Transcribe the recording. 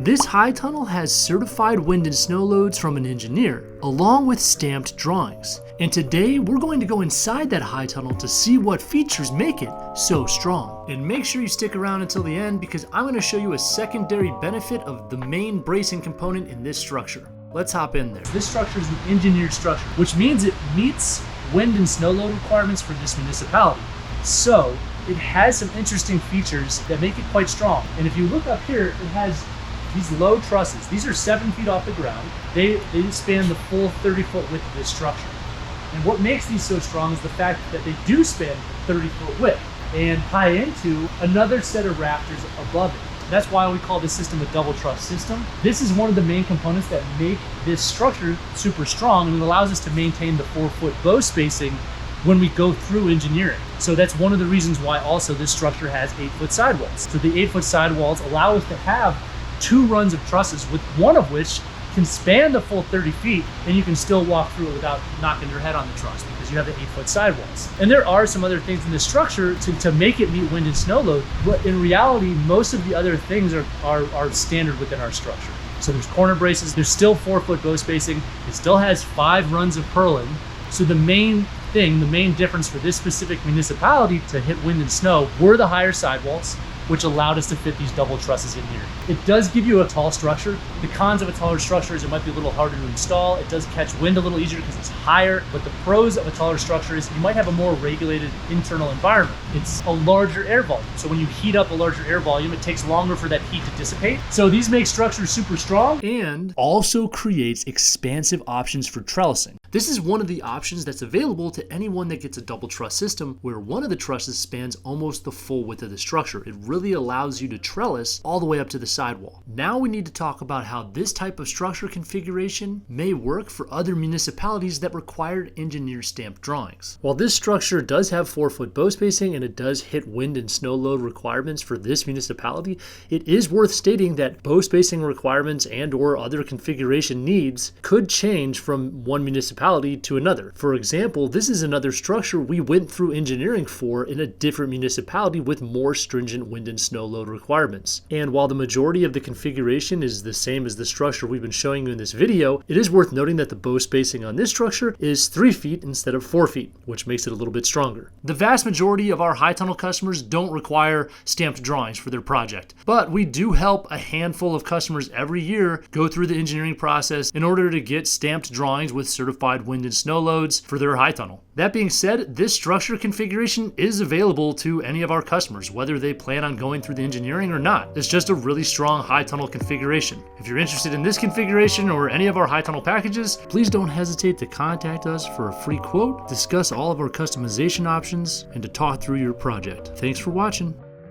This high tunnel has certified wind and snow loads from an engineer, along with stamped drawings. And today we're going to go inside that high tunnel to see what features make it so strong. And make sure you stick around until the end because I'm going to show you a secondary benefit of the main bracing component in this structure. Let's hop in there. This structure is an engineered structure, which means it meets wind and snow load requirements for this municipality. So it has some interesting features that make it quite strong. And if you look up here, it has these low trusses. These are 7 feet off the ground. They span the full 30-foot width of this structure. And what makes these so strong is the fact that they do span 30-foot width and tie into another set of rafters above it. That's why we call this system a double truss system. This is one of the main components that make this structure super strong, and it allows us to maintain the 4-foot bow spacing when we go through engineering. So that's one of the reasons why also this structure has 8-foot sidewalls. So the 8-foot sidewalls allow us to have 2 runs of trusses, with one of which can span the full 30 feet, and you can still walk through it without knocking your head on the truss because you have the 8-foot sidewalls. And there are some other things in this structure to make it meet wind and snow load, but in reality, most of the other things are standard within our structure. So there's corner braces, there's still 4-foot bow spacing, it still has 5 runs of purlin. So the main difference for this specific municipality to hit wind and snow were the higher sidewalls, which allowed us to fit these double trusses in here. It does give you a tall structure. The cons of a taller structure is it might be a little harder to install. It does catch wind a little easier because it's higher, but the pros of a taller structure is you might have a more regulated internal environment. It's a larger air volume. So when you heat up a larger air volume, it takes longer for that heat to dissipate. So these make structures super strong and also creates expansive options for trellising. This is one of the options that's available to anyone that gets a double truss system where one of the trusses spans almost the full width of the structure. It really allows you to trellis all the way up to the sidewall. Now we need to talk about how this type of structure configuration may work for other municipalities that required engineer stamped drawings. While this structure does have 4-foot bow spacing and it does hit wind and snow load requirements for this municipality, it is worth stating that bow spacing requirements and or other configuration needs could change from one municipality to another. For example, this is another structure we went through engineering for in a different municipality with more stringent wind and snow load requirements. And while the majority of the configuration is the same as the structure we've been showing you in this video, it is worth noting that the bow spacing on this structure is 3 feet instead of 4 feet, which makes it a little bit stronger. The vast majority of our high tunnel customers don't require stamped drawings for their project, but we do help a handful of customers every year go through the engineering process in order to get stamped drawings with certified wind and snow loads for their high tunnel. That being said, this structure configuration is available to any of our customers, whether they plan on going through the engineering or not. It's just a really strong high tunnel configuration. If you're interested in this configuration or any of our high tunnel packages, please don't hesitate to contact us for a free quote, discuss all of our customization options, and to talk through your project. Thanks for watching.